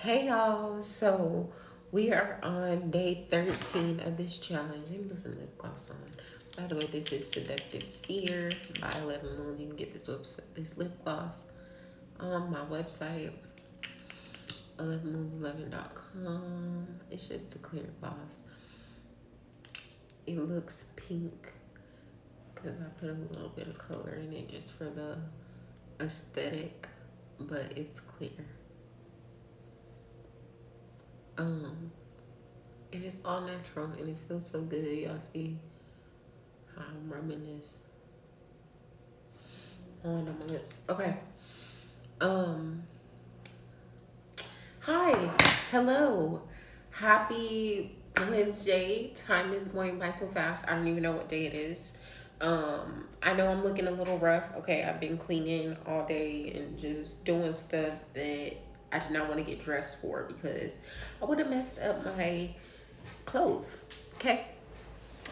Hey y'all, so we are on day 13 of this challenge. Let me put some lip gloss on. By the way, this is Seductive Seer by 11 Moon. You can get this lip gloss on my website, 11moon11.com. It's just a clear gloss. It looks pink because I put a little bit of color in it just for the aesthetic, but it's clear. And it's all natural and it feels so good. Y'all see how I'm rubbing this on my lips. Okay. Um Hi. Hello. Happy Wednesday. Time is going by so fast. I don't even know what day it is. I know I'm looking a little rough. Okay, I've been cleaning all day and just doing stuff that I did not want to get dressed for because I would have messed up my clothes. Okay.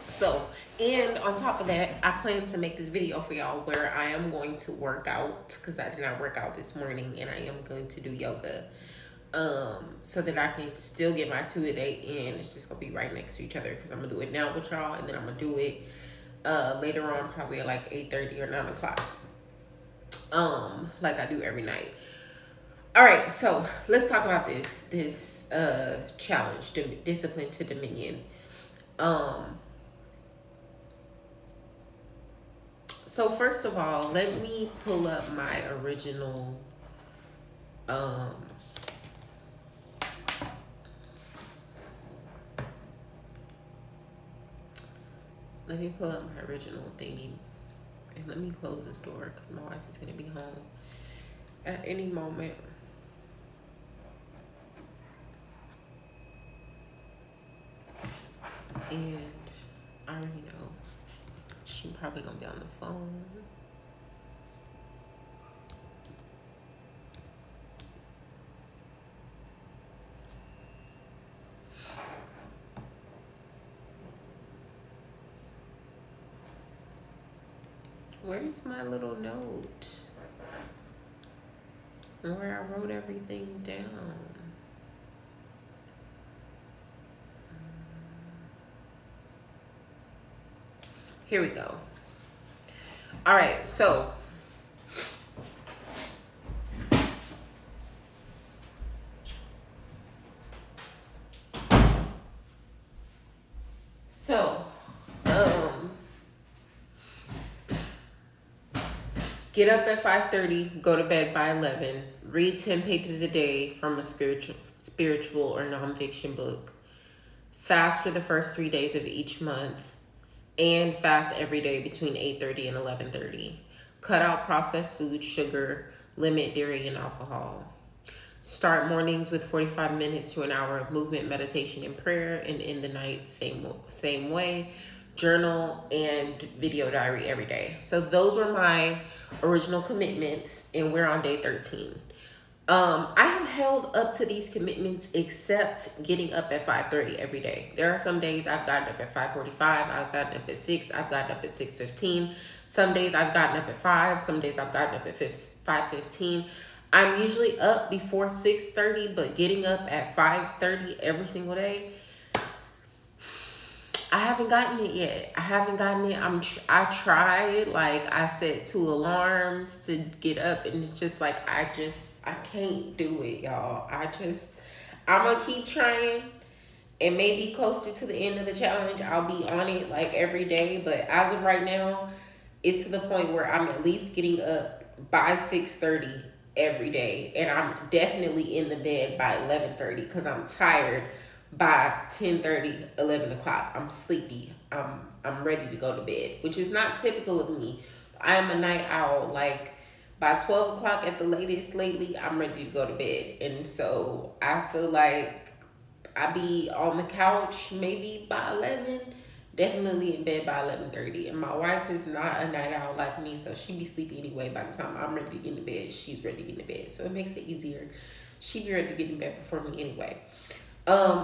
So, and on top of that, I plan to make this video for y'all where I am going to work out because I did not work out this morning and I am going to do yoga. So that I can still get my 2 a day in. It's just gonna be right next to each other because I'm gonna do it now with y'all and then I'm gonna do it later on, probably at like 8:30 or 9 o'clock. Like I do every night. All right, so let's talk about this challenge, discipline to dominion. So first of all, let me pull up my original let me pull up my original thingy. And let me close this door because my wife is gonna be home at any moment. And I already know she's probably gonna be on the phone. Where's my little note where I wrote everything down? Here we go. All right, so get up at 5:30, go to bed by 11, read 10 pages a day from a spiritual or nonfiction book, fast for the first 3 days of each month, and fast every day between 8:30 and 11:30. Cut out processed food, sugar, limit dairy and alcohol. Start mornings with 45 minutes to an hour of movement, meditation, and prayer, and end the night same way. Journal and video diary every day. So those were my original commitments, and we're on day 13. I have held up to these commitments except getting up at 5:30 every day. There are some days I've gotten up at 5:45, I've gotten up at 6, I've gotten up at 6:15. Some days I've gotten up at 5, some days I've gotten up at 5:15. I'm usually up before 6:30, but getting up at 5:30 every single day, I haven't gotten it yet. I haven't gotten it. I tried, like I set 2 alarms to get up, and it's just like I can't do it, y'all. I'm gonna keep trying, and maybe closer to the end of the challenge, I'll be on it like every day. But as of right now, it's to the point where I'm at least getting up by 6:30 every day, and I'm definitely in the bed by 11:30 because I'm tired by 10:30, 11 o'clock. I'm sleepy. I'm ready to go to bed, which is not typical of me. I am a night owl. Like by 12 o'clock at the latest lately, I'm ready to go to bed. And so I feel like I be on the couch maybe by 11, definitely in bed by 11:30. And my wife is not a night owl like me, so she be sleepy anyway. By the time I'm ready to get in bed, she's ready to get in bed. So it makes it easier. She be ready to get in bed before me anyway.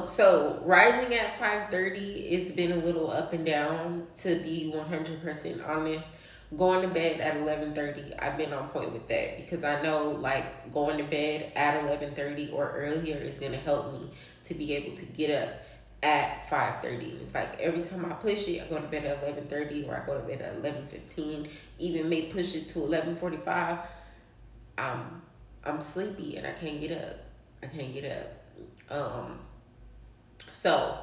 So rising at 5:30, it's been a little up and down, to be 100% honest. Going to bed at 11:30, I've been on point with that because I know like going to bed at 11:30 or earlier is gonna help me to be able to get up at 5:30. It's like every time I push it, I go to bed at 11:30 or I go to bed at 11:15. Even may push it to 11:45. I'm sleepy and I can't get up. I can't get up. So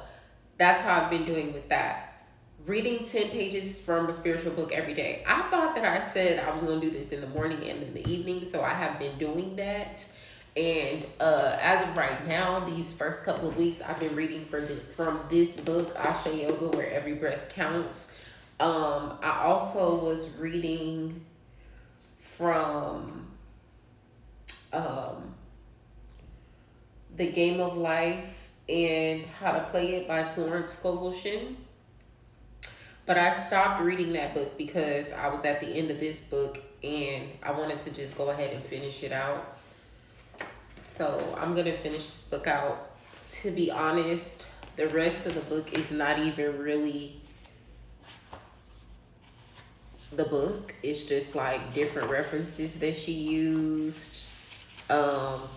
that's how I've been doing with that. Reading 10 pages from a spiritual book every day. I thought that I said I was going to do this in the morning and in the evening, so I have been doing that. And as of right now, these first couple of weeks, I've been reading from this book, Asha Yoga, Where Every Breath Counts. I also was reading from The Game of Life and How to Play It by Florence Scovel Shinn. But I stopped reading that book because I was at the end of this book and I wanted to just go ahead and finish it out. So I'm going to finish this book out. To be honest, the rest of the book is not even really the book. It's just like different references that she used,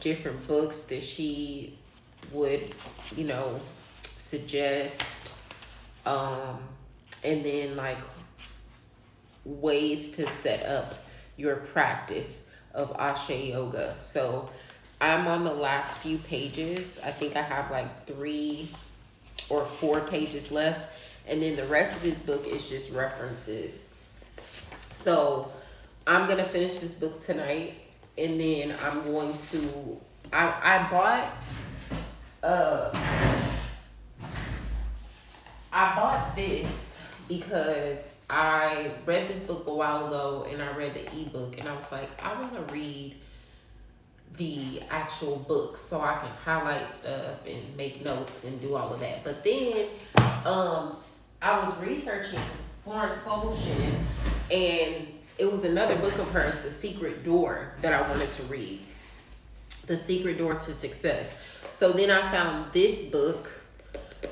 different books that she would, suggest. And then like ways to set up your practice of Asha Yoga. So I'm on the last few pages. I think I have like 3 or 4 pages left. And then the rest of this book is just references. So I'm going to finish this book tonight. And then I'm going to, I bought this because I read this book a while ago and I read the ebook and I was like, I want to read the actual book so I can highlight stuff and make notes and do all of that. But then I was researching Florence Scovel Shinn and it was another book of hers, The Secret Door, that I wanted to read. The Secret Door to Success. So then I found this book,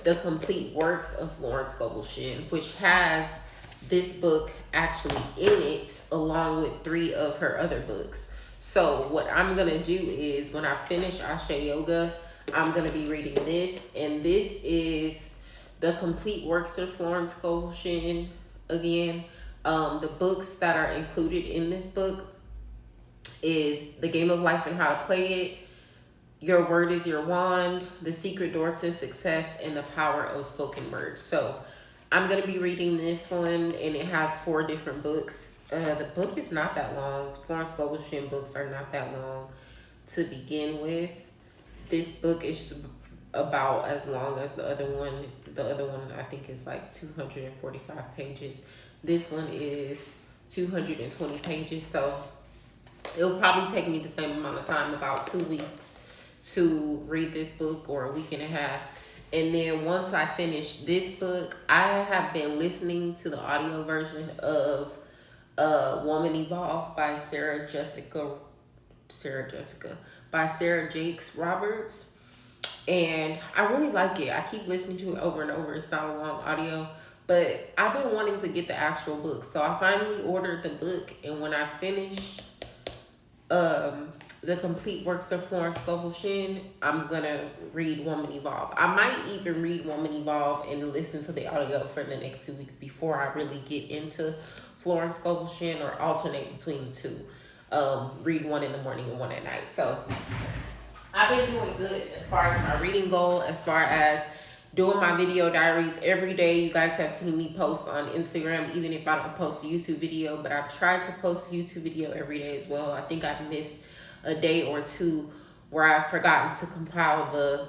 The Complete Works of Florence Scovel Shinn, which has this book actually in it along with 3 of her other books. So what I'm going to do is when I finish Asha Yoga, I'm going to be reading this. And this is The Complete Works of Florence Scovel Shinn again. The books that are included in this book is The Game of Life and How to Play It, Your Word is Your Wand, The Secret Door to Success, and The Power of Spoken Words. So I'm going to be reading this one, and it has 4 different books. The book is not that long. Florence Scovel Shinn books are not that long to begin with. This book is about as long as the other one. The other one, I think, is like 245 pages. This one is 220 pages. So it'll probably take me the same amount of time, about 2 weeks, to read this book, or a week and a half. And then once I finish this book, I have been listening to the audio version of Woman Evolve by Sarah Jakes Roberts. And I really like it. I keep listening to it over and over. It's not a long audio, but I've been wanting to get the actual book. So I finally ordered the book, and when I finish The Complete Works of Florence Scovel Shinn, I'm gonna read Woman Evolve. I might even read Woman Evolve and listen to the audio for the next 2 weeks before I really get into Florence Scovel Shinn, or alternate between the 2. Read one in the morning and one at night. So I've been doing good as far as my reading goal, as far as doing my video diaries every day. You guys have seen me post on Instagram, even if I don't post a YouTube video, but I've tried to post a YouTube video every day as well. I think I've missed a day or 2 where I've forgotten to compile the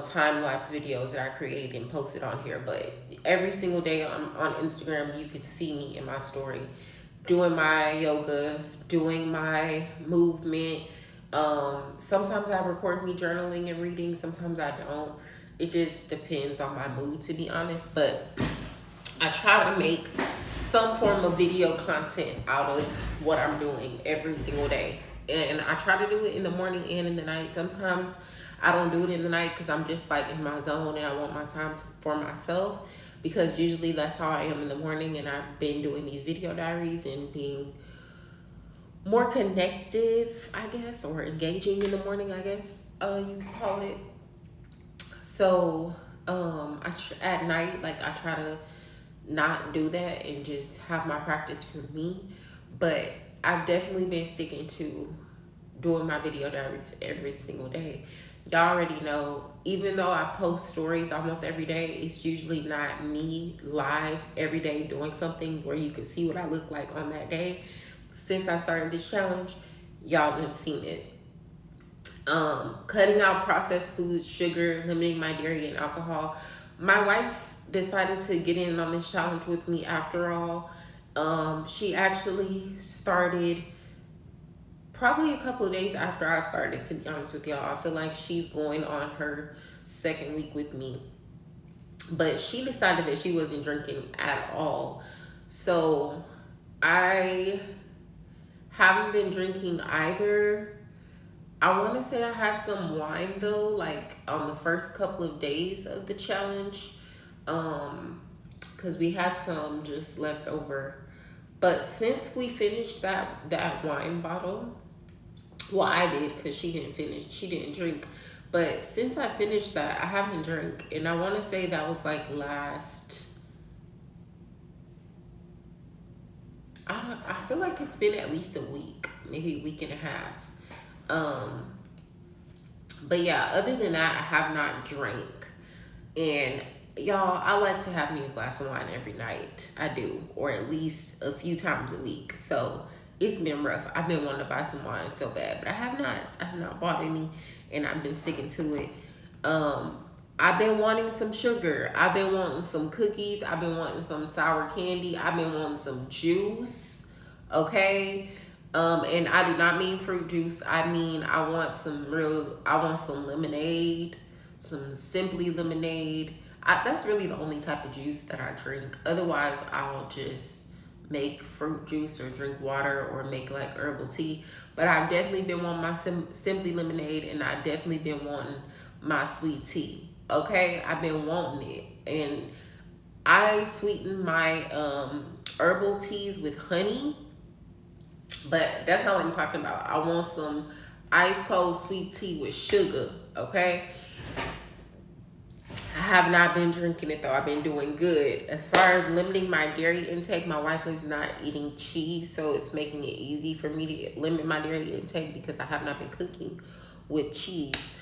time-lapse videos that I create and post it on here. But every single day on Instagram, you can see me in my story doing my yoga, doing my movement. Sometimes I record me journaling and reading, sometimes I don't. It just depends on my mood, to be honest. But I try to make some form of video content out of what I'm doing every single day. And I try to do it in the morning and in the night. Sometimes I don't do it in the night because I'm just like in my zone and I want my time for myself. because usually that's how I am in the morning, and I've been doing these video diaries and being more connective, I guess, or engaging in the morning, I guess you could call it. So at night, like, I try to not do that and just have my practice for me. But I've definitely been sticking to doing my video diaries every single day. Y'all already know, even though I post stories almost every day, it's usually not me live every day doing something where you can see what I look like on that day. Since I started this challenge, y'all have seen it. Cutting out processed foods, sugar, limiting my dairy and alcohol. My wife decided to get in on this challenge with me after all. She actually started probably a couple of days after I started, to be honest with y'all. I feel like she's going on her second week with me. But she decided that she wasn't drinking at all. So I haven't been drinking either. I want to say I had some wine though, like on the first couple of days of the challenge, because we had some just left over. But since we finished that wine bottle, well, I did, because she didn't drink. But since I finished that, I haven't drank, and I want to say that was like I feel like it's been at least a week, maybe a week and a half. But yeah, other than that, I have not drank. And y'all, I like to have me a glass of wine every night. I do, or at least a few times a week. So it's been rough. I've been wanting to buy some wine so bad, but I have not bought any, and I've been sticking to it. I've been wanting some sugar. I've been wanting some cookies. I've been wanting some sour candy. I've been wanting some juice. Okay. And I do not mean fruit juice. I mean, I want some lemonade, some Simply lemonade. That's really the only type of juice that I drink. Otherwise, I'll just make fruit juice or drink water or make like herbal tea. But I've definitely been wanting my Simply lemonade, and I've definitely been wanting my sweet tea. Okay, I've been wanting it. And I sweeten my herbal teas with honey. But that's not what I'm talking about. I want some ice cold sweet tea with sugar, okay? I have not been drinking it though. I've been doing good. As far as limiting my dairy intake, my wife is not eating cheese, so it's making it easy for me to limit my dairy intake because I have not been cooking with cheese.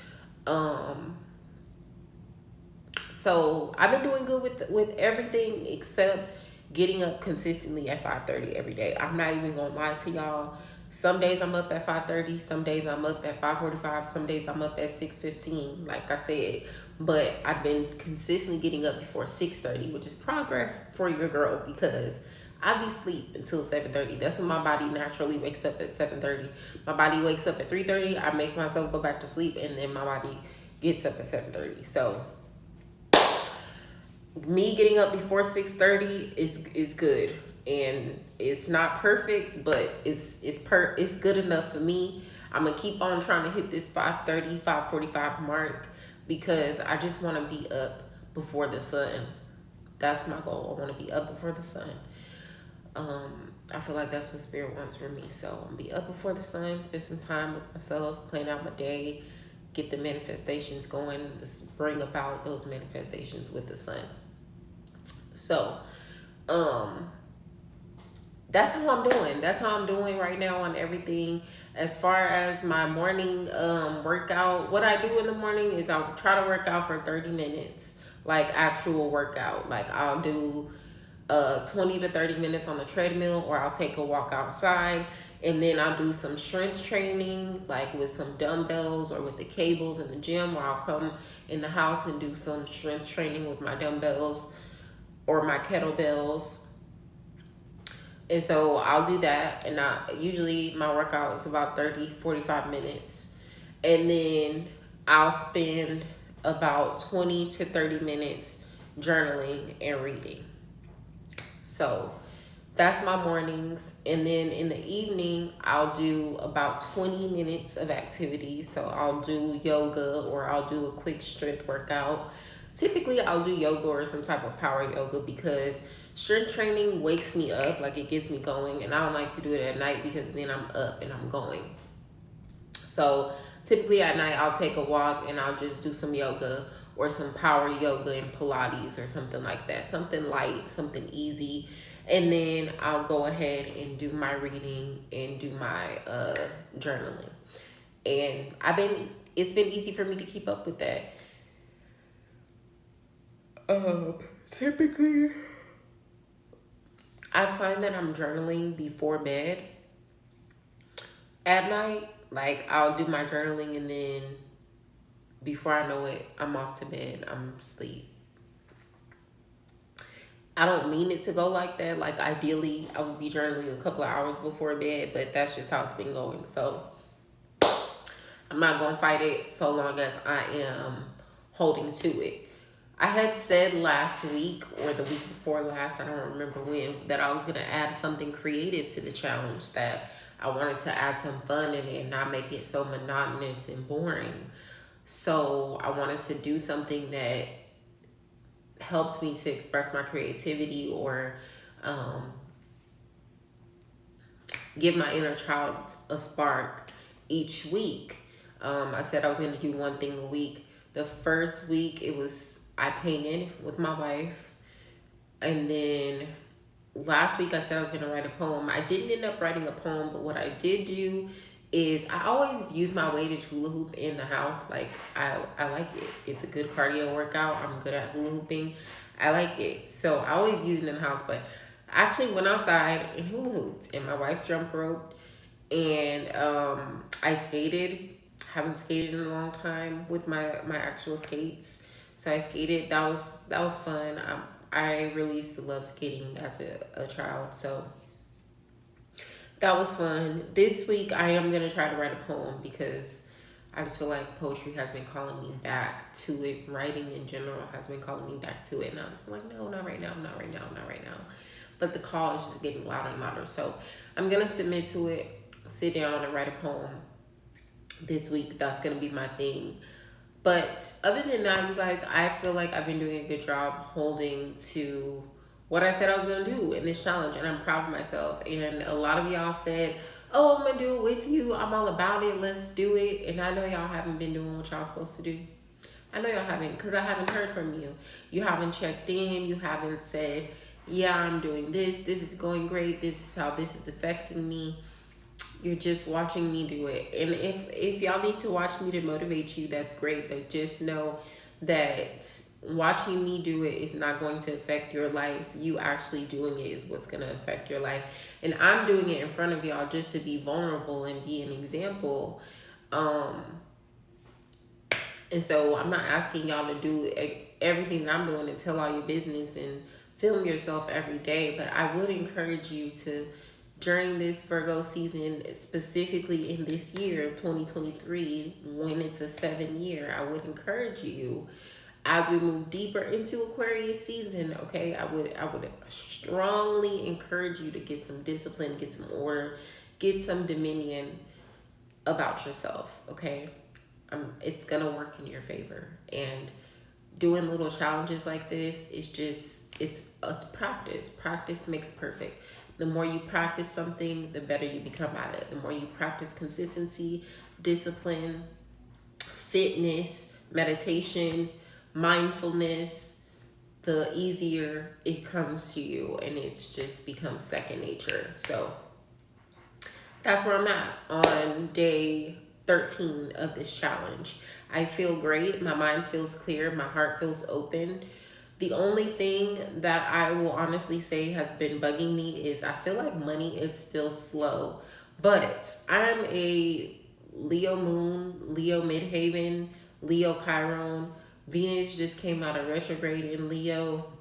So I've been doing good with everything except getting up consistently at 5:30 every day. I'm not even gonna lie to y'all. Some days I'm up at 5:30, some days I'm up at 5:45, some days I'm up at 6:15, like I said. But I've been consistently getting up before 6:30, which is progress for your girl, because I be asleep until 7:30. That's when my body naturally wakes up at 7:30. My body wakes up at 3:30. I make myself go back to sleep, and then my body gets up at 7:30. So me getting up before 6:30 is good, and it's not perfect, but it's good enough for me. I'm gonna keep on trying to hit this 5:30, 5:45 mark, because I just want to be up before the sun. That's my goal. I want to be up before the sun. I feel like that's what spirit wants for me. So I'm gonna be up before the sun, spend some time with myself, plan out my day, get the manifestations going, bring about those manifestations with the sun. So, that's how I'm doing. That's how I'm doing right now on everything. As far as my morning workout, what I do in the morning is I'll try to work out for 30 minutes, like actual workout. Like I'll do 20 to 30 minutes on the treadmill, or I'll take a walk outside, and then I'll do some strength training, like with some dumbbells or with the cables in the gym, or I'll come in the house and do some strength training with my dumbbells or my kettlebells. And so I'll do that, and usually my workout is about 30-45 minutes, and then I'll spend about 20 to 30 minutes journaling and reading. So that's my mornings. And then in the evening, I'll do about 20 minutes of activity. So I'll do yoga, or I'll do a quick strength workout Typically, I'll do yoga or some type of power yoga because strength training wakes me up, like it gets me going, and I don't like to do it at night because then I'm up and I'm going. So typically at night, I'll take a walk and I'll just do some yoga or some power yoga and Pilates or something like that. Something light, something easy. And then I'll go ahead and do my reading and do my journaling. And it's been easy for me to keep up with that. Typically, I find that I'm journaling before bed at night. Like, I'll do my journaling and then before I know it, I'm off to bed. I'm asleep. I don't mean it to go like that. Like, ideally, I would be journaling a couple of hours before bed, but that's just how it's been going. So, I'm not going to fight it so long as I am holding to it. I had said last week or the week before last, I don't remember when, that I was going to add something creative to the challenge, that I wanted to add some fun in it and not make it so monotonous and boring. So I wanted to do something that helped me to express my creativity or give my inner child a spark each week. I said I was going to do one thing a week. The first week, I painted with my wife. And then last week, I said I was going to write a poem. I didn't end up writing a poem, but what I did do is I always use my weighted hula hoop in the house. Like, I like it. It's a good cardio workout. I'm good at hula hooping. I like it. So I always use it in the house, but I actually went outside and hula hooped, and my wife jump roped, and I skated. Haven't skated in a long time with my actual skates. So I skated. That was fun. I really used to love skating as a child. So that was fun. This week I am going to try to write a poem because I just feel like poetry has been calling me back to it. Writing in general has been calling me back to it. And I was like, no, not right now, not right now, not right now. But the call is just getting louder and louder. So I'm going to submit to it, sit down and write a poem this week. That's going to be my thing. But other than that, you guys, I feel like I've been doing a good job holding to what I said I was going to do in this challenge. And I'm proud of myself. And a lot of y'all said, oh, I'm going to do it with you. I'm all about it. Let's do it. And I know y'all haven't been doing what y'all supposed to do. I know y'all haven't, because I haven't heard from you. You haven't checked in. You haven't said, yeah, I'm doing this. This is going great. This is how this is affecting me. You're just watching me do it. And if y'all need to watch me to motivate you, that's great. But just know that watching me do it is not going to affect your life. You actually doing it is what's going to affect your life. And I'm doing it in front of y'all just to be vulnerable and be an example. And so I'm not asking y'all to do everything that I'm doing and tell all your business and film yourself every day. But I would encourage you to, during this Virgo season, specifically in this year of 2023, when it's a 7 year, I would encourage you, as we move deeper into Aquarius season, okay, I would strongly encourage you to get some discipline, get some order, get some dominion about yourself, okay? It's gonna work in your favor. And doing little challenges like this is just, it's practice. Practice makes perfect. The more you practice something, the better you become at it. The more you practice consistency, discipline, fitness, meditation, mindfulness, the easier it comes to you, and it's just becomes second nature. So that's where I'm at on day 13 of this challenge. I feel great. My mind feels clear. My heart feels open. The only thing that I will honestly say has been bugging me is I feel like money is still slow. But I'm a Leo moon, Leo midheaven, Leo Chiron. Venus just came out of retrograde in Leo.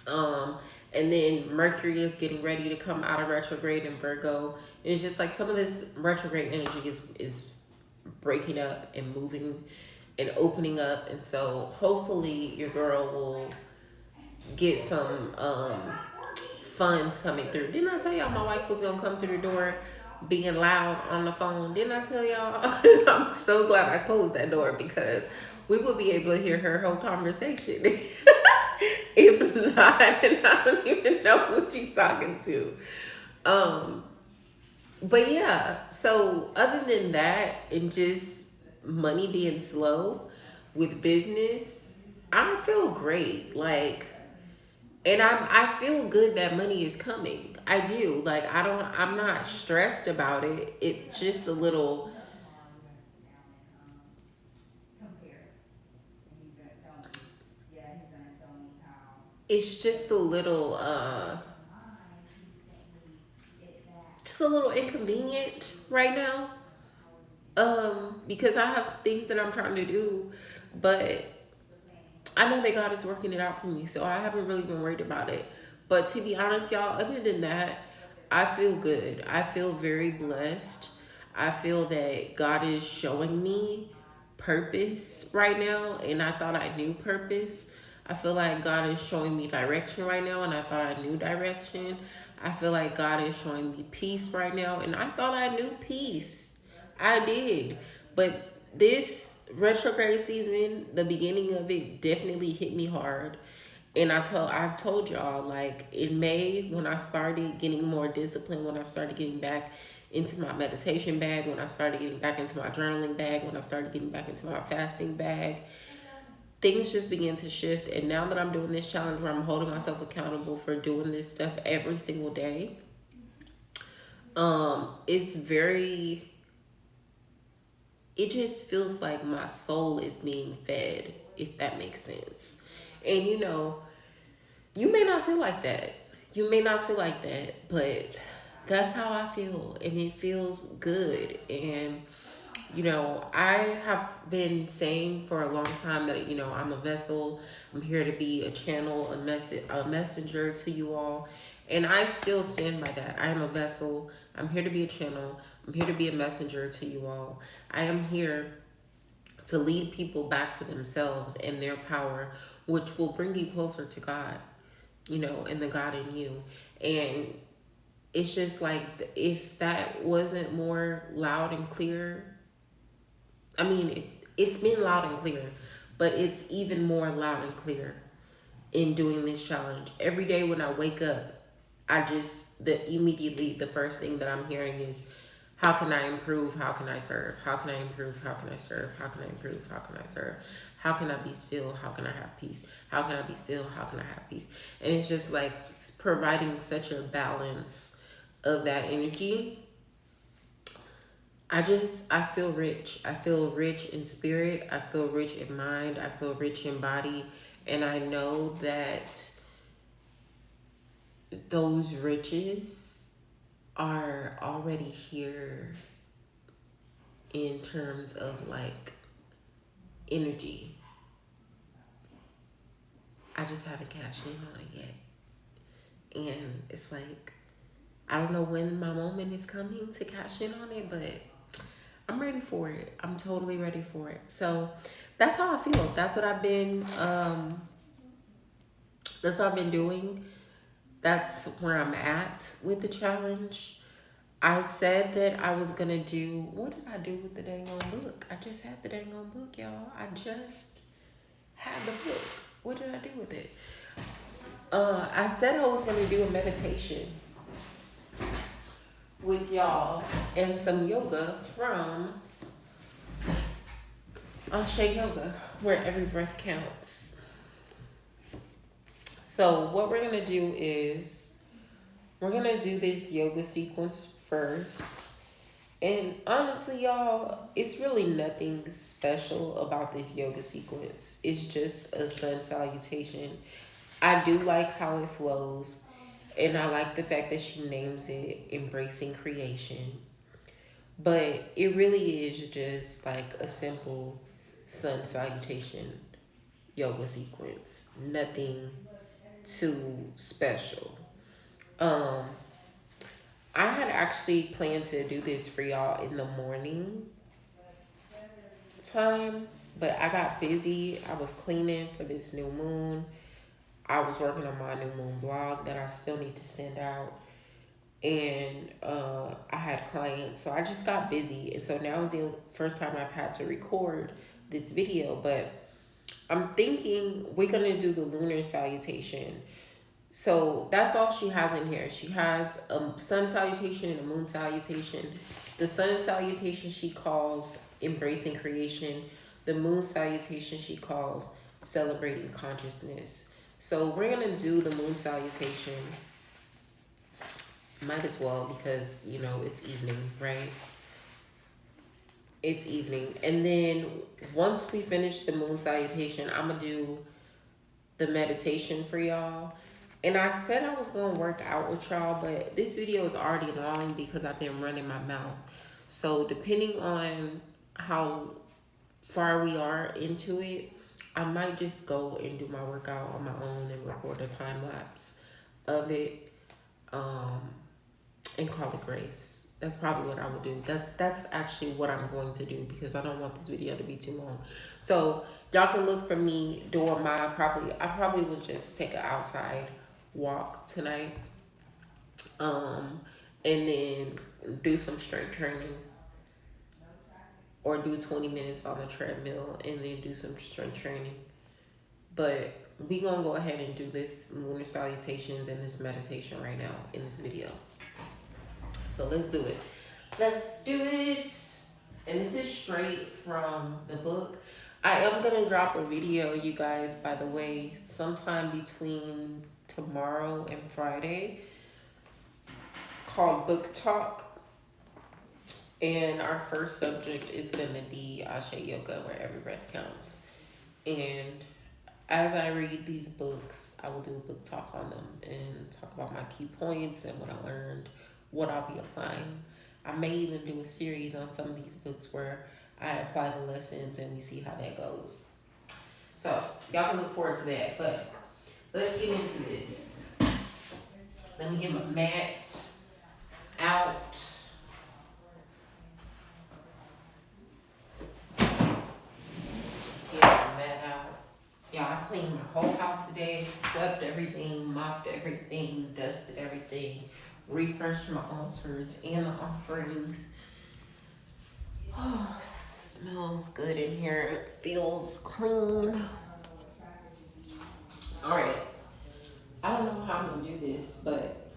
And then Mercury is getting ready to come out of retrograde in Virgo. And it's just like some of this retrograde energy is breaking up and moving and opening up. And so hopefully your girl will get some funds coming through. Didn't I tell y'all my wife was gonna come through the door? being loud on the phone. Didn't I tell y'all? I'm so glad I closed that door because we would be able to hear her whole conversation. If not, and I don't even know who she's talking to. Um, but yeah, so other than that, and just money being slow with business, I feel great. Like, and I feel good that money is coming. I do. Like, I'm not stressed about it. It's just a little, it's just a little, just a little inconvenient right now. Because I have things that I'm trying to do, but I know that God is working it out for me, so I haven't really been worried about it. But to be honest, y'all, other than that, I feel good. I feel very blessed. I feel that God is showing me purpose right now, and I thought I knew purpose. I feel like God is showing me direction right now, and I thought I knew direction. I feel like God is showing me peace right now, and I thought I knew peace. I did. But this retrograde season, the beginning of it definitely hit me hard. And I've told y'all, like in May, when I started getting more disciplined, when I started getting back into my meditation bag, when I started getting back into my journaling bag, when I started getting back into my fasting bag, things just began to shift. And now that I'm doing this challenge where I'm holding myself accountable for doing this stuff every single day, it's very, it just feels like my soul is being fed, if that makes sense. And you may not feel like that. You may not feel like that, but that's how I feel. And it feels good. And, I have been saying for a long time that, I'm a vessel. I'm here to be a channel, a messenger to you all. And I still stand by that. I am a vessel. I'm here to be a channel. I'm here to be a messenger to you all. I am here to lead people back to themselves and their power, which will bring you closer to God, and the God in you. And it's just like, if that wasn't more loud and clear, I mean, it's been loud and clear, but it's even more loud and clear in doing this challenge. Every day when I wake up, immediately the first thing that I'm hearing is, how can I improve? How can I serve? How can I improve? How can I serve? How can I improve? How can I serve? How can I be still? How can I have peace? How can I be still? How can I have peace? And it's just like providing such a balance of that energy. I feel rich. I feel rich in spirit. I feel rich in mind. I feel rich in body. And I know that those riches are already here in terms of like energy. I just haven't cashed in on it yet. And it's like, I don't know when my moment is coming to cash in on it, but I'm ready for it. I'm totally ready for it. So that's how I feel. That's what I've been doing. That's where I'm at with the challenge. I said that I was gonna do, what did I do with the dang on book? I just had the dang on book, y'all. I just had the book. What did I do with it? I said I was gonna do a meditation with y'all and some yoga from Ashe Yoga, where every breath counts. So what we're gonna do is we're gonna do this yoga sequence first. And honestly, y'all, it's really nothing special about this yoga sequence. It's just a sun salutation. I do like how it flows, and I like the fact that she names it Embracing Creation. But it really is just like a simple sun salutation yoga sequence. Nothing too special. Um, I had actually planned to do this for y'all in the morning time, but I got busy. I was cleaning for this new moon. I was working on my new moon blog that I still need to send out. and I had clients, so I just got busy, and so now is the first time I've had to record this video. But I'm thinking we're gonna do the lunar salutation. So that's all she has in here. She has a sun salutation and a moon salutation. The sun salutation she calls embracing creation. The moon salutation she calls celebrating consciousness. So we're gonna do the moon salutation. Might as well, because you know it's evening, right? It's evening. And then once we finish the moon salutation, I'm gonna do the meditation for y'all. And I said I was gonna work out with y'all, but this video is already long because I've been running my mouth. So depending on how far we are into it, I might just go and do my workout on my own and record a time lapse of it, and call it grace. That's probably what I would do. That's actually what I'm going to do, because I don't want this video to be too long. So y'all can look for me doing my I probably would just take an outside walk tonight, and then do some strength training, or do 20 minutes on the treadmill and then do some strength training. But we gonna go ahead and do this lunar salutations and this meditation right now in this video. So let's do it. Let's do it. And this is straight from the book. I am gonna drop a video, you guys, by the way, sometime between tomorrow and Friday, called Book Talk. And our first subject is gonna be Ashe Yoga, where every breath counts. And as I read these books, I will do a book talk on them and talk about my key points and what I learned, what I'll be applying. I may even do a series on some of these books where I apply the lessons and we see how that goes. So y'all can look forward to that. But let's get into this. Let me get my mat out. Get my mat out. Yeah, I cleaned my whole house today, swept everything, mopped everything, dusted everything, refreshed my altars and the offerings. Oh, smells good in here. It feels clean. All right. I don't know how I'm gonna do this, but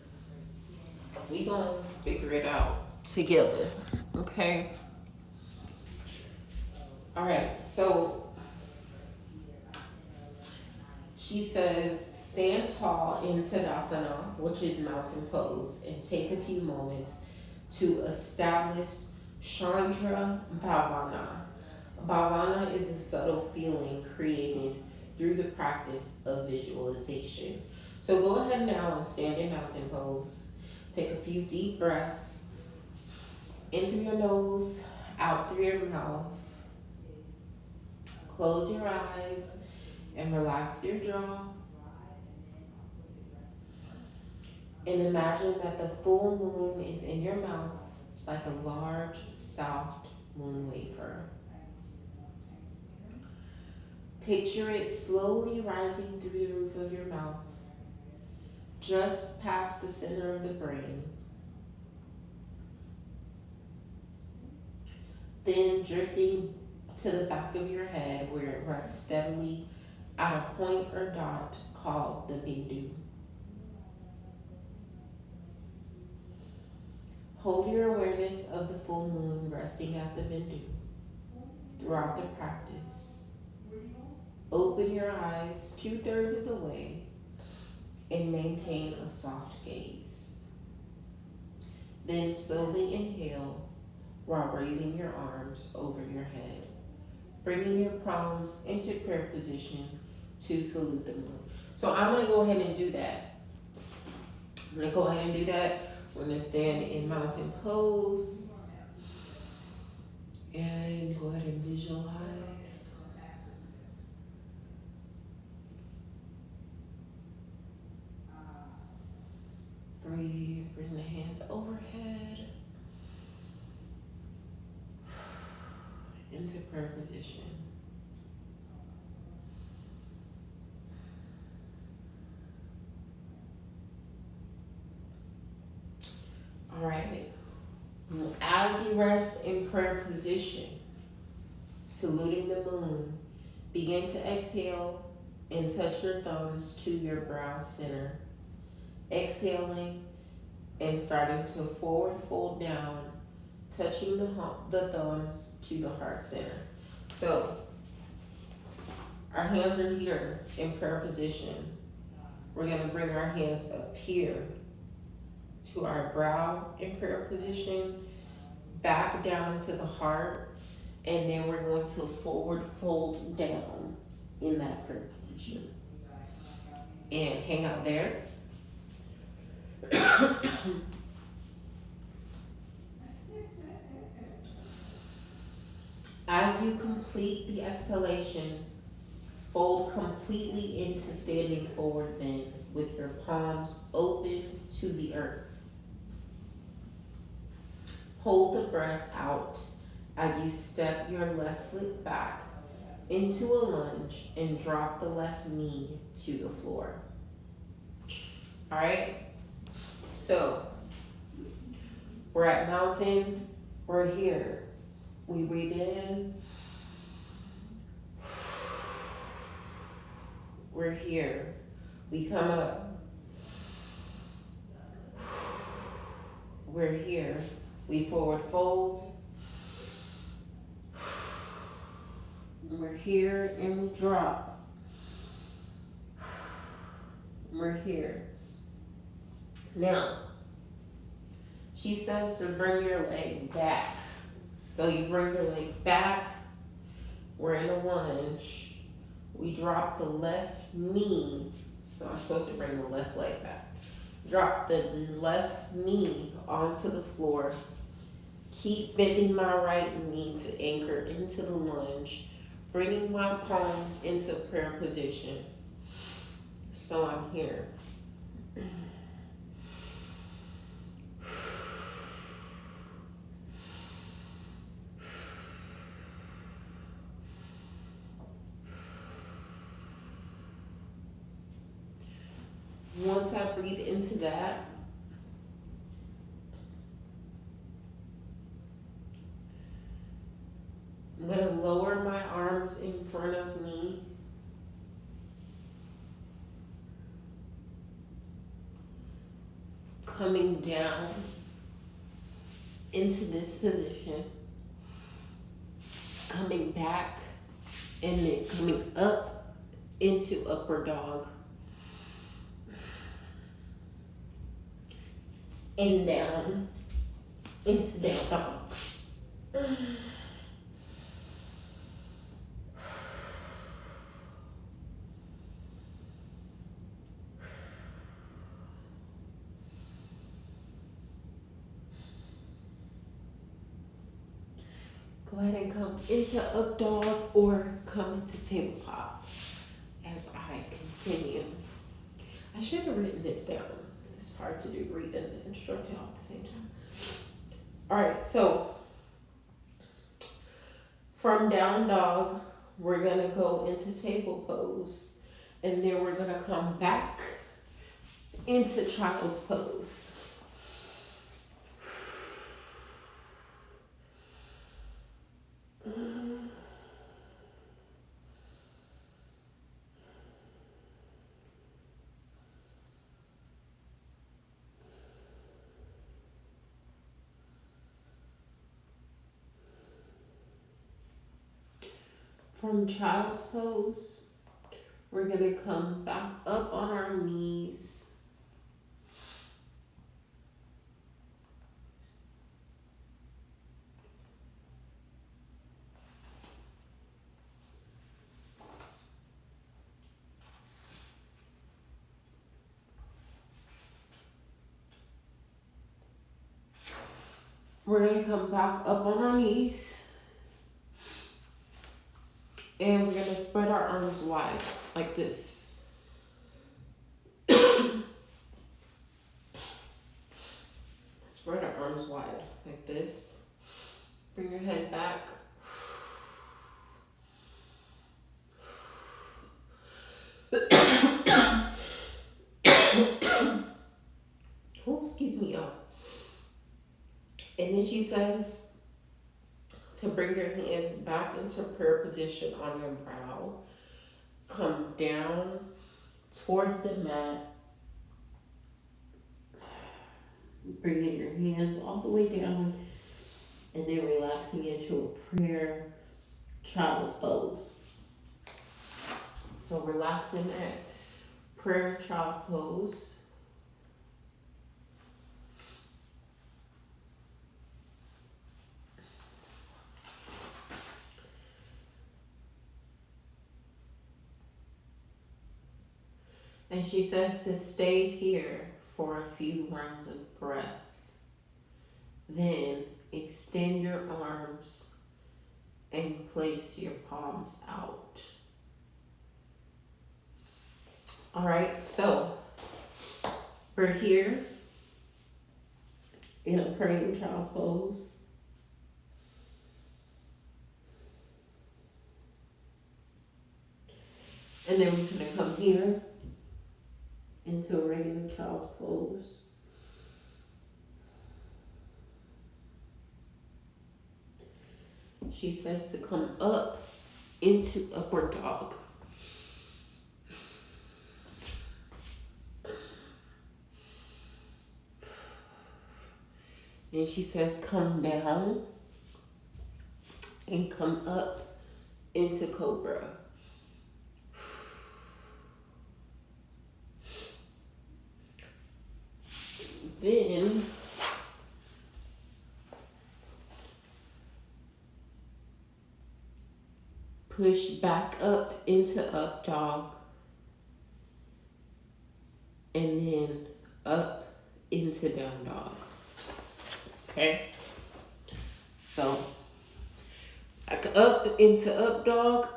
we gonna figure it out together. Okay. All right. So she says, stand tall in Tadasana, which is mountain pose, and take a few moments to establish Chandra Bhavana. Bhavana is a subtle feeling created through the practice of visualization. So go ahead now and stand in mountain pose. Take a few deep breaths in through your nose, out through your mouth. Close your eyes and relax your jaw. And imagine that the full moon is in your mouth like a large, soft moon wafer. Picture it slowly rising through the roof of your mouth, just past the center of the brain. Then drifting to the back of your head where it rests steadily at a point or dot called the bindu. Hold your awareness of the full moon resting at the bindu throughout the practice. Open your eyes 2/3 of the way and maintain a soft gaze. Then slowly inhale while raising your arms over your head, bringing your palms into prayer position to salute the moon. So I'm going to go ahead and do that. I'm going to go ahead and do that. We're going to stand in mountain pose and go ahead and visualize. Breathe, bring the hands overhead into prayer position. All right. As you rest in prayer position, saluting the moon, begin to exhale and touch your thumbs to your brow center. Exhaling and starting to forward fold down, touching the thumbs to the heart center. So our hands are here in prayer position. We're going to bring our hands up here to our brow in prayer position, back down to the heart, and then we're going to forward fold down in that prayer position. And hang out there. As you complete the exhalation, fold completely into standing forward bend with your palms open to the earth. Hold the breath out as you step your left foot back into a lunge and drop the left knee to the floor. All right, so we're at mountain, we're here. We breathe in, we're here. We come up, we're here. We forward fold, we're here and we drop, we're here. Now, she says to bring your leg back. So you bring your leg back, we're in a lunge, we drop the left knee, so I'm supposed to bring the left leg back. Drop the left knee onto the floor, keep bending my right knee to anchor into the lunge, bringing my palms into prayer position. So I'm here. Once I breathe into that, I'm going to lower my arms in front of me. Coming down into this position. Coming back and then coming up into upper dog. And down into down dog. Go ahead and come into up dog or come into tabletop as I continue. I should have written this down. It's hard to do reading and instructing all at the same time. All right, so from down dog, we're gonna go into table pose, and then we're gonna come back into child's pose. From child's pose, we're gonna come back up on our knees. We're gonna come back up on our knees. And we're gonna spread our arms wide like this. Spread our arms wide like this. Bring your head back. Oh, excuse me, y'all. says to bring your hands back into prayer position on your brow. Come down towards the mat. Bringing your hands all the way down and then relaxing into a prayer child's pose. So relaxing that prayer child pose. And she says to stay here for a few rounds of breath. Then extend your arms and place your palms out. All right, so we're here in a praying child's pose. And then we're gonna come here into a regular child's pose. She says to come up into upward dog. Then she says come down and come up into cobra. Then push back up into up dog. And then up into down dog. Okay? So, back up into up dog,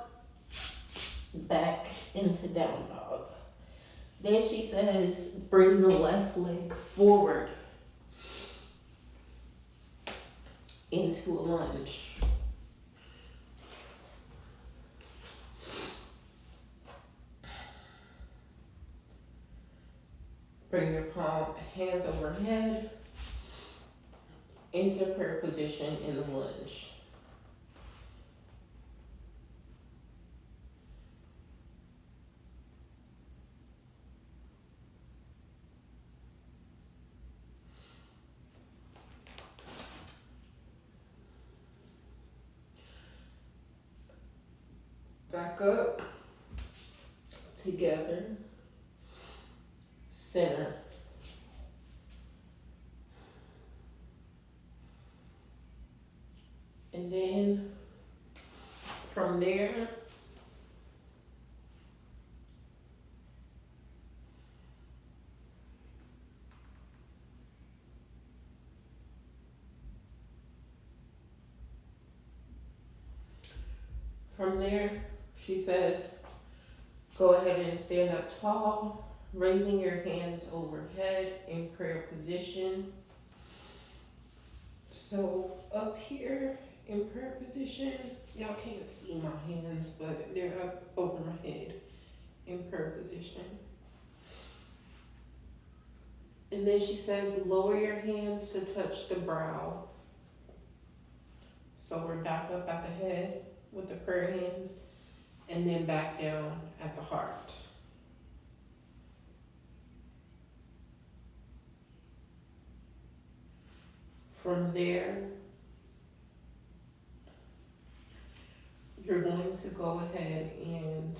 back into down dog. Then she says, bring the left leg forward into a lunge. Bring your hands overhead into prayer position in the lunge. Back up, together, center. And then from there, she says, go ahead and stand up tall, raising your hands overhead in prayer position. So up here in prayer position, y'all can't see my hands, but they're up over my head in prayer position. And then she says, lower your hands to touch the brow. So we're back up at the head with the prayer hands, and then back down at the heart. From there, you're going to go ahead and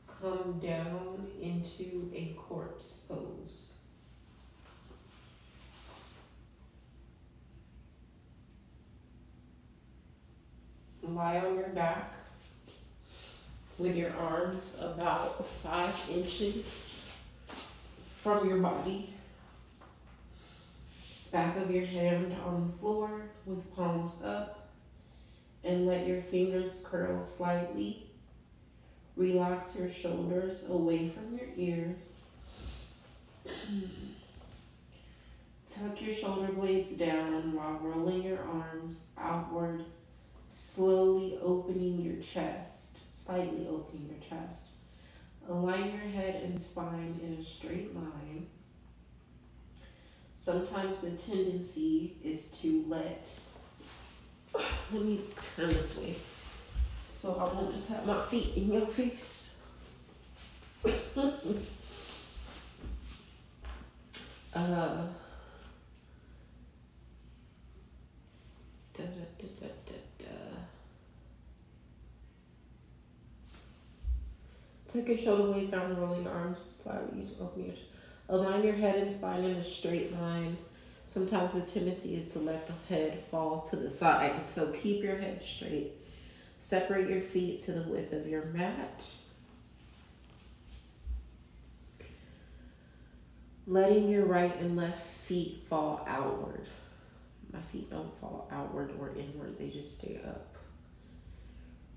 come down into a corpse pose. Lie on your back with your arms about 5 inches from your body. Back of your hand on the floor with palms up, and let your fingers curl slightly. Relax your shoulders away from your ears. Tuck your shoulder blades down while rolling your arms outward, slowly opening your chest, slightly opening your chest. Align your head and spine in a straight line. Sometimes the tendency is to let me turn this way so I won't just have my feet in your face. uh, da, da, da, da, da, da. Take your shoulder blades down and roll your arms slightly. Open your, align your head and spine in a straight line. Sometimes the tendency is to let the head fall to the side. So keep your head straight. Separate your feet to the width of your mat. Letting your right and left feet fall outward. My feet don't fall outward or inward, they just stay up.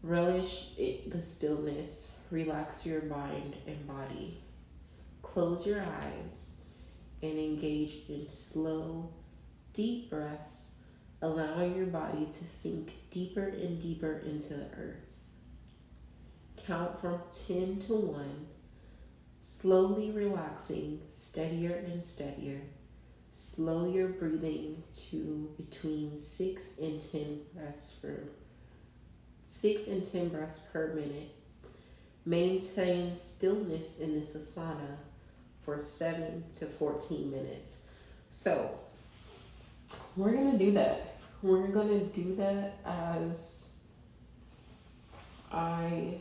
Relish the stillness. Relax your mind and body. Close your eyes and engage in slow, deep breaths, allowing your body to sink deeper and deeper into the earth. Count from 10 to 1, slowly relaxing, steadier and steadier. Slow your breathing to between 6 and 10 breaths per minute. Maintain stillness in this asana for 7 to 14 minutes. So we're gonna do that. We're gonna do that as I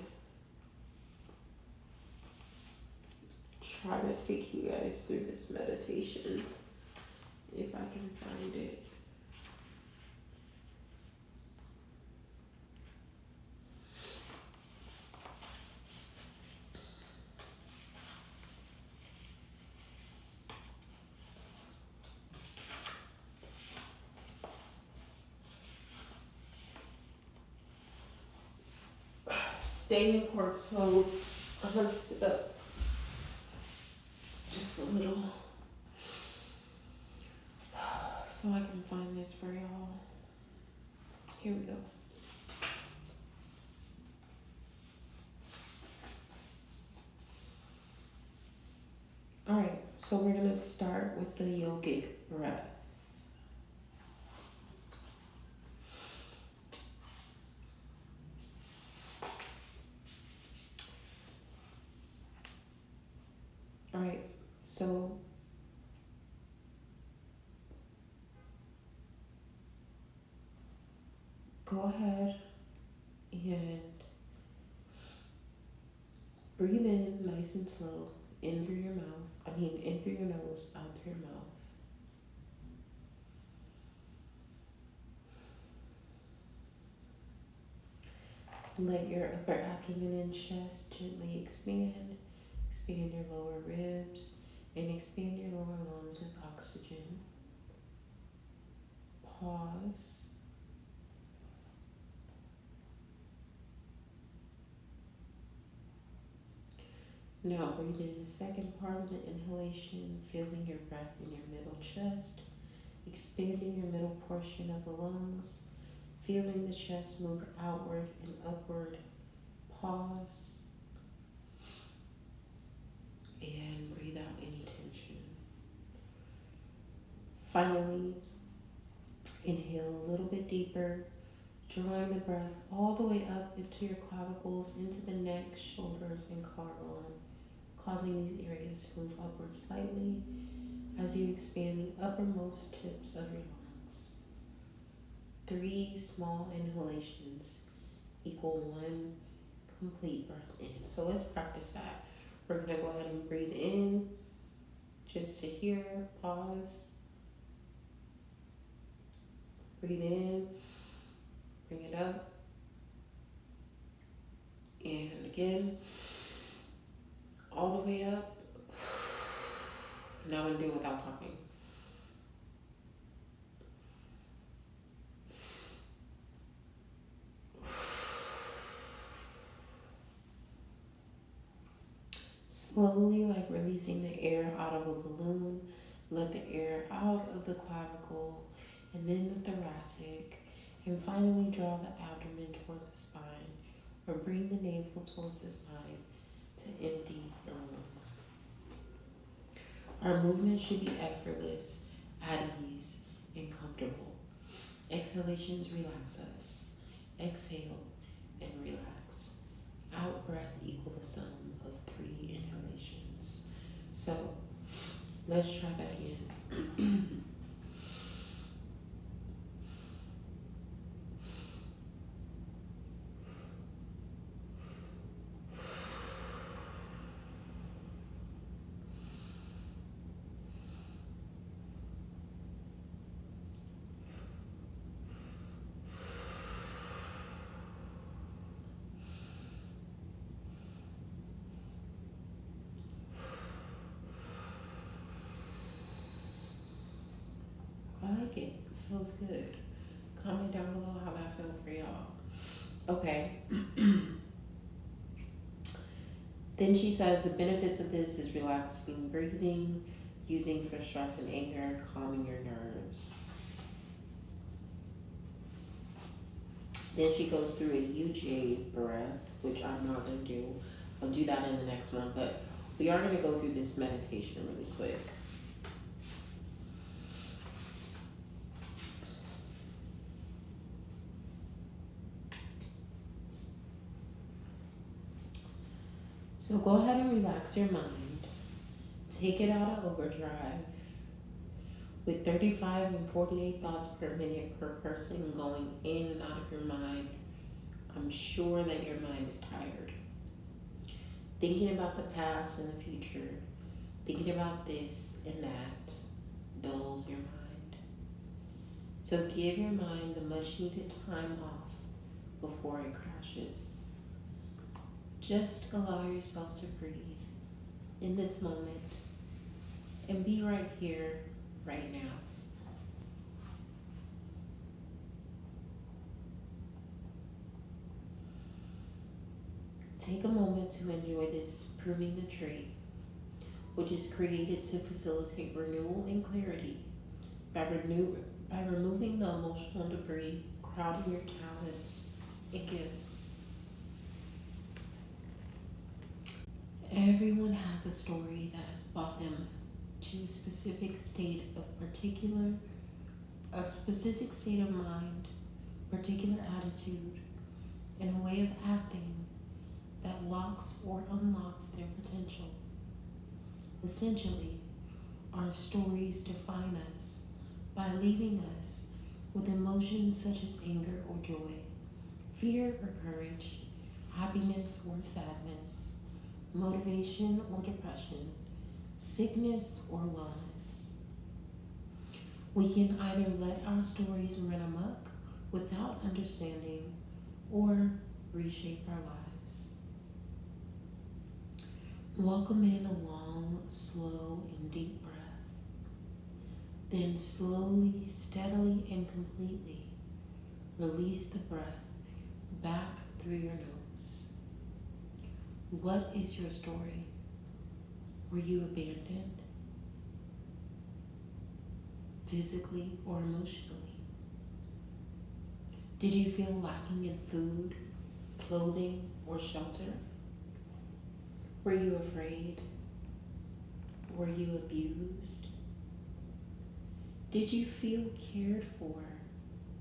try to take you guys through this meditation, if I can find it. Stay in corpse pose. I'm gonna sit up just a little so I can find this for y'all. Here we go. All right, so we're gonna start with the yogic breath. All right, so go ahead and breathe in nice and slow, in through your in through your nose, out through your mouth. Let your upper abdomen and chest gently expand. Expand your lower ribs and expand your lower lungs with oxygen. Pause. Now breathe in the second part of the inhalation, feeling your breath in your middle chest, expanding your middle portion of the lungs, feeling the chest move outward and upward. Pause. And breathe out any tension. Finally, inhale a little bit deeper, drawing the breath all the way up into your clavicles, into the neck, shoulders, and collarbone, causing these areas to move upward slightly as you expand the uppermost tips of your lungs. 3 small inhalations equal 1 complete breath in. So let's practice that. We're going to go ahead and breathe in just to here. Pause. Breathe in. Bring it up. And again. All the way up. Now I'm going to do it without talking. Slowly, like releasing the air out of a balloon, let the air out of the clavicle and then the thoracic, and finally draw the abdomen towards the spine, or bring the navel towards the spine. to empty the lungs. Our movement should be effortless, at ease, and comfortable. Exhalations relax us. Exhale and relax. Out breath equal the sum of 3 inhalations. So let's try that again. I like it. It feels good. Comment down below how that felt for y'all. Okay. Then she says the benefits of this is relaxing breathing, using for stress and anger, calming your nerves. Then she goes through a UJ breath, which I'm not going to do. I'll do that in the next one, but we are going to go through this meditation really quick. So go ahead and relax your mind. Take it out of overdrive. With 35 and 48 thoughts per minute per person going in and out of your mind, I'm sure that your mind is tired. Thinking about the past and the future, thinking about this and that, dulls your mind. So give your mind the much needed time off before it crashes. Just allow yourself to breathe in this moment and be right here, right now. Take a moment to enjoy this pruning the tree, which is created to facilitate renewal and clarity by removing the emotional debris crowding your talents and gifts. Everyone has a story that has brought them to a specific state of mind, particular attitude, and a way of acting that locks or unlocks their potential. Essentially, our stories define us by leaving us with emotions such as anger or joy, fear or courage, happiness or sadness, motivation or depression, sickness or wellness. We can either let our stories run amok without understanding or reshape our lives. Welcome in a long, slow, and deep breath. Then slowly, steadily, and completely release the breath back through your nose. What is your story? Were you abandoned? Physically or emotionally? Did you feel lacking in food, clothing, or shelter? Were you afraid? Were you abused? Did you feel cared for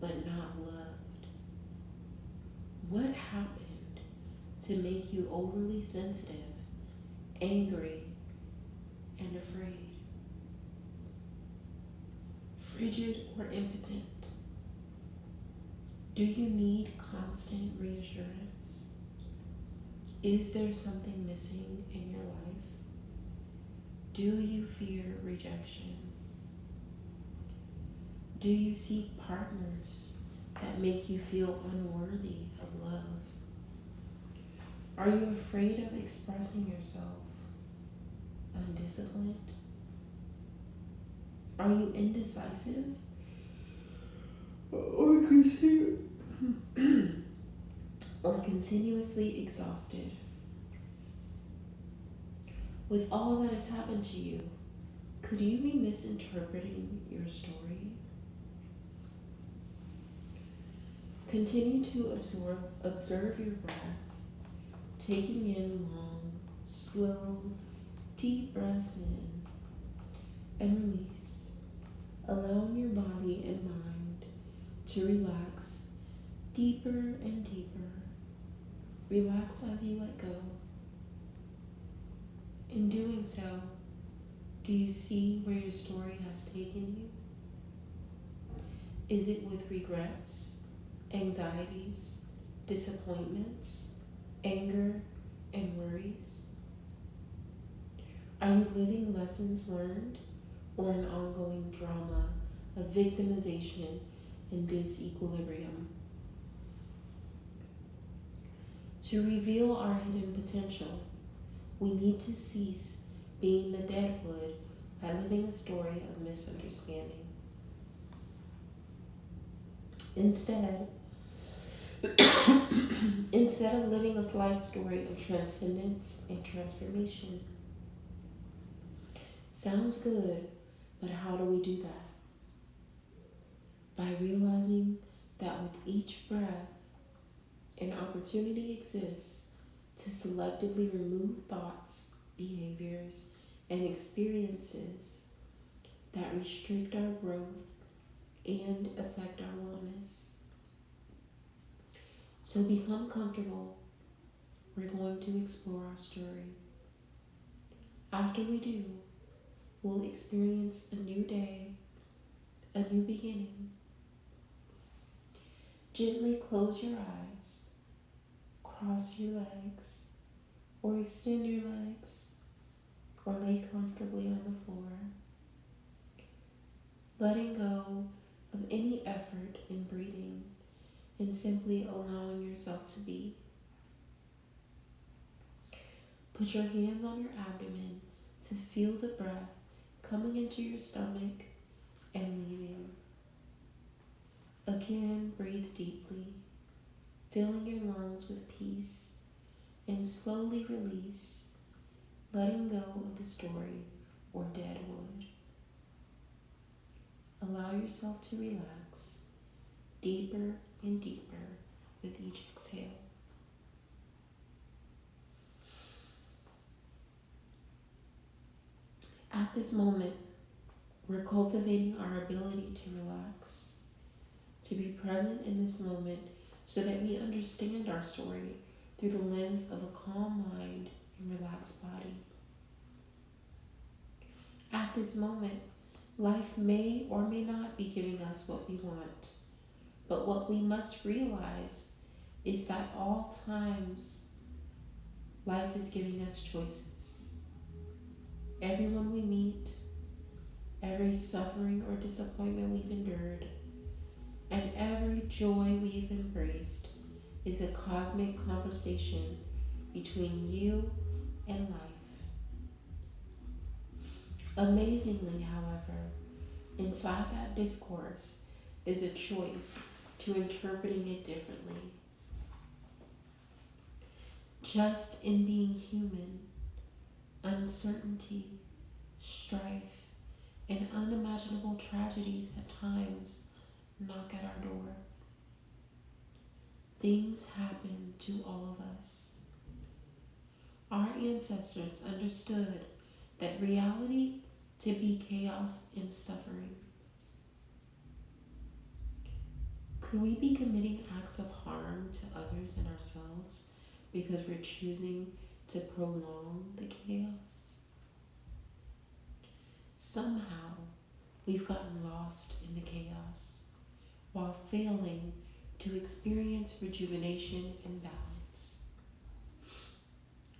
but not loved? What happened to make you overly sensitive, angry, and afraid? Frigid or impotent? Do you need constant reassurance? Is there something missing in your life? Do you fear rejection? Do you seek partners that make you feel unworthy of love? Are you afraid of expressing yourself? Undisciplined? Are you indecisive? Or continuously exhausted? With all that has happened to you, could you be misinterpreting your story? Continue to observe your breath, taking in long, Slow, deep breaths in and release, allowing your body and mind to relax deeper and deeper. Relax as you let go. In doing so, do you see where your story has taken you? Is it with regrets, anxieties, disappointments, anger, and worries? Are you living lessons learned or an ongoing drama of victimization and disequilibrium? To reveal our hidden potential, we need to cease being the dead wood by living a story of misunderstanding. Instead, instead of living a life story of transcendence and transformation. Sounds good, but how do we do that? By realizing that with each breath, an opportunity exists to selectively remove thoughts, behaviors, and experiences that restrict our growth and affect our wellness. So become comfortable. We're going to explore our story. After we do, we'll experience a new day, a new beginning. Gently close your eyes, cross your legs, or extend your legs, or lay comfortably on the floor, letting go of any effort in breathing and simply allowing yourself to be. Put your hands on your abdomen to feel the breath coming into your stomach and leaving. Again, breathe deeply, filling your lungs with peace, and slowly release, letting go of the story or dead wood. Allow yourself to relax deeper and deeper with each exhale. At this moment, we're cultivating our ability to relax, to be present in this moment so that we understand our story through the lens of a calm mind and relaxed body. At this moment, life may or may not be giving us what we want, but what we must realize is that all times life is giving us choices. Everyone we meet, every suffering or disappointment we've endured, and every joy we've embraced is a cosmic conversation between you and life. Amazingly, however, inside that discourse is a choice to interpreting it differently. Just in being human, uncertainty, strife, and unimaginable tragedies at times knock at our door. Things happen to all of us. Our ancestors understood that reality to be chaos and suffering. Could we be committing acts of harm to others and ourselves because we're choosing to prolong the chaos? Somehow, we've gotten lost in the chaos while failing to experience rejuvenation and balance.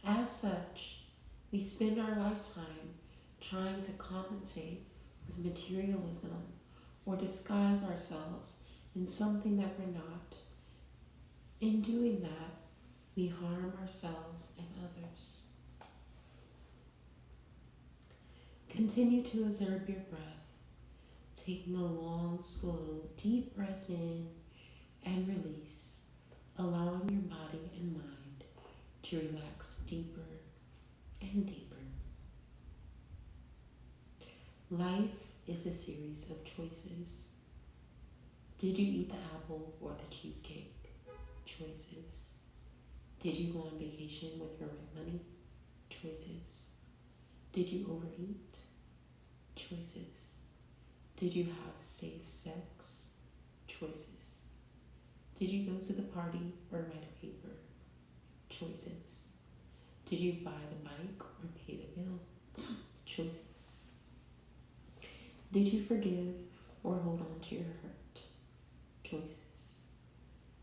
As such, we spend our lifetime trying to compensate with materialism or disguise ourselves in something that we're not. In doing that, we harm ourselves and others. Continue to observe your breath, taking a long, slow, deep breath in and release, allowing your body and mind to relax deeper and deeper. Life is a series of choices. Did you eat the apple or the cheesecake? Choices. Did you go on vacation with your rent money? Choices. Did you overeat? Choices. Did you have safe sex? Choices. Did you go to the party or write a paper? Choices. Did you buy the bike or pay the bill? Choices. Did you forgive or hold on to your hurt? Choices.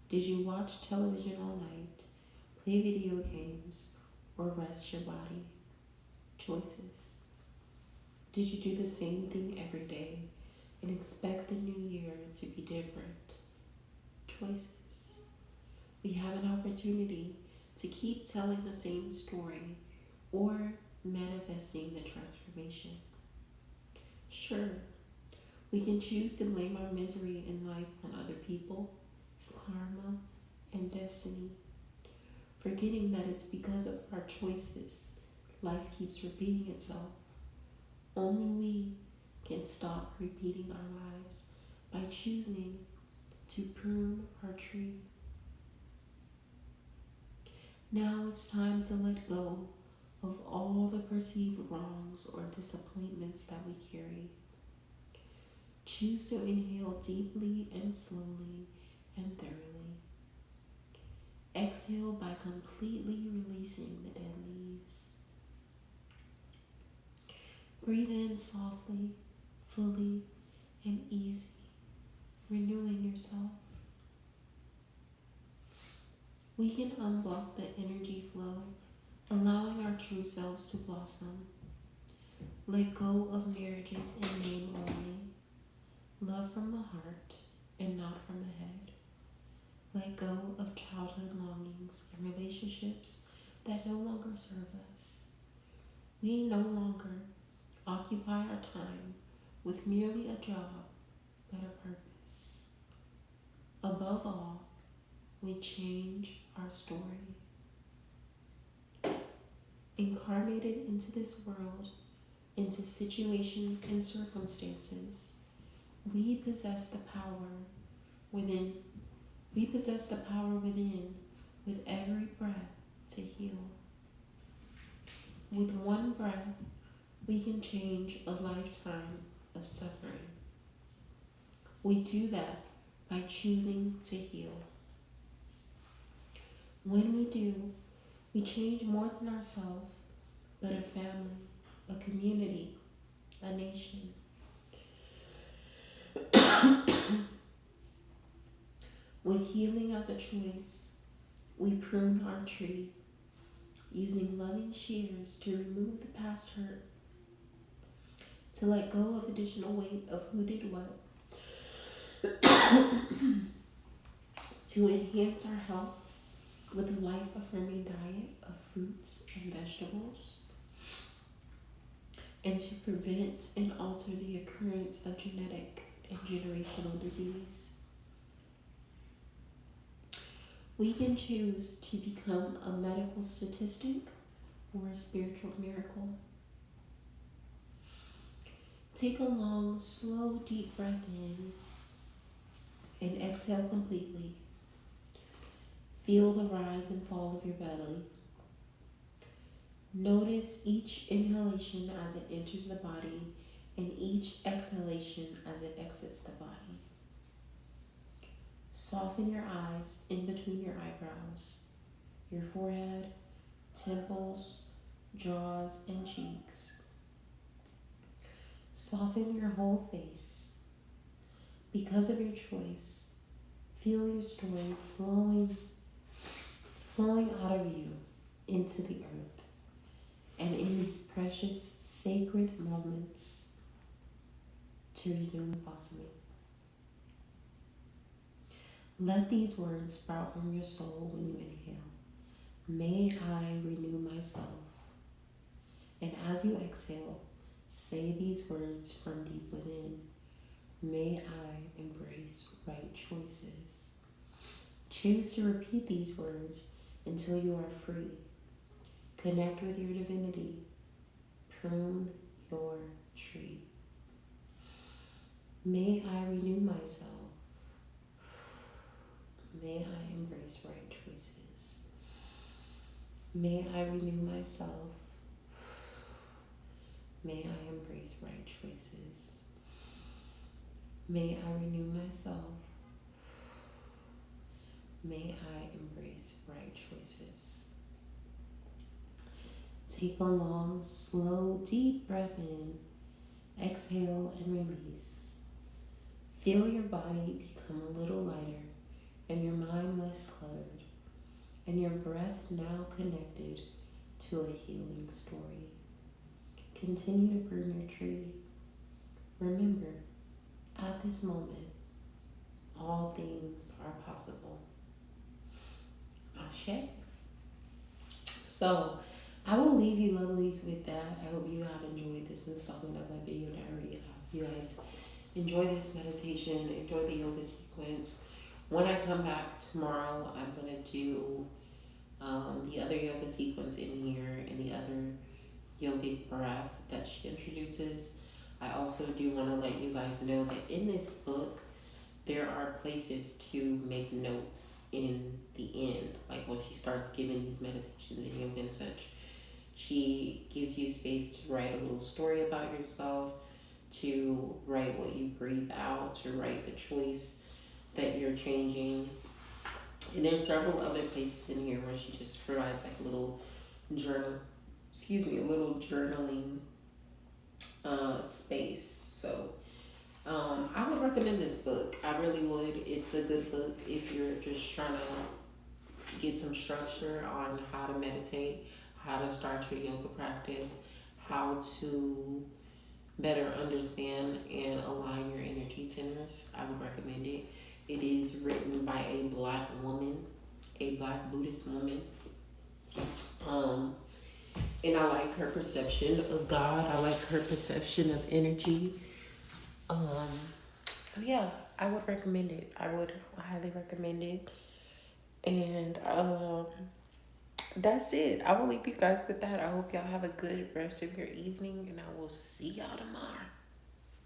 Did you watch television all night, play video games, or rest your body? Choices. Did you do the same thing every day and expect the new year to be different? Choices. We have an opportunity to keep telling the same story or manifesting the transformation. Sure, we can choose to blame our misery in life on other people, karma, and destiny, forgetting that it's because of our choices life keeps repeating itself. Only we can stop repeating our lives by choosing to prune our tree. Now it's time to let go of all the perceived wrongs or disappointments that we carry. Choose to inhale deeply and slowly and thoroughly. Exhale by completely releasing the dead leaves. Breathe in softly, fully, and easy, renewing yourself. We can unblock the energy flow, allowing our true selves to blossom. Let go of marriages in name only. Love from the heart and not from the head. Let go of childhood longings and relationships that no longer serve us. We no longer occupy our time with merely a job, but a purpose. Above all, we change our story. Incarnated into this world, into situations and circumstances, we possess the power within. We possess the power within with every breath to heal. With one breath, we can change a lifetime of suffering. We do that by choosing to heal. When we do, we change more than ourselves, but a family, a community, a nation. With healing as a choice, we prune our tree, using loving shears to remove the past hurt, to let go of additional weight of who did what, to enhance our health with a life-affirming diet of fruits and vegetables, and to prevent and alter the occurrence of genetic and generational disease. We can choose to become a medical statistic or a spiritual miracle. Take a long, slow, deep breath in and exhale completely. Feel the rise and fall of your belly. Notice each inhalation as it enters the body and each exhalation as it exits the body. Soften your eyes in between your eyebrows, your forehead, temples, jaws, and cheeks. Soften your whole face. Because of your choice, feel your story flowing out of you into the earth. And in these precious, sacred moments, to resume blossoming. Let these words sprout from your soul when you inhale. May I renew myself. And as you exhale, say these words from deep within. May I embrace right choices. Choose to repeat these words until you are free. Connect with your divinity. Prune your tree. May I renew myself. May I embrace right choices. May I renew myself. May I embrace right choices. May I renew myself. May I embrace right choices. Take a long, slow, deep breath in. Exhale and release. Feel your body become a little lighter and your mind less cluttered, and your breath now connected to a healing story. Continue to prune your tree. Remember, at this moment, all things are possible. Ashe. So, I will leave you lovelies with that. I hope you have enjoyed this installment of my video diary. You guys enjoy this meditation, enjoy the yoga sequence. When I come back tomorrow, I'm going to do the other yoga sequence in here and the other yogic breath that she introduces. I also do want to let you guys know that in this book, there are places to make notes in the end. Like when she starts giving these meditations and yoga and such, she gives you space to write a little story about yourself, to write what you breathe out, to write the choice that you're changing. And there's several other places in here where she just provides like a little little journaling space. So I would recommend this book. I really would. It's a good book if you're just trying to get some structure on how to meditate, how to start your yoga practice, how to better understand and align your energy centers. I would recommend it. It is written by a Black woman, a Black Buddhist woman. And I like her perception of God. I like her perception of energy. So yeah, I would recommend it. I would highly recommend it. And that's it. I will leave you guys with that. I hope y'all have a good rest of your evening, and I will see y'all tomorrow.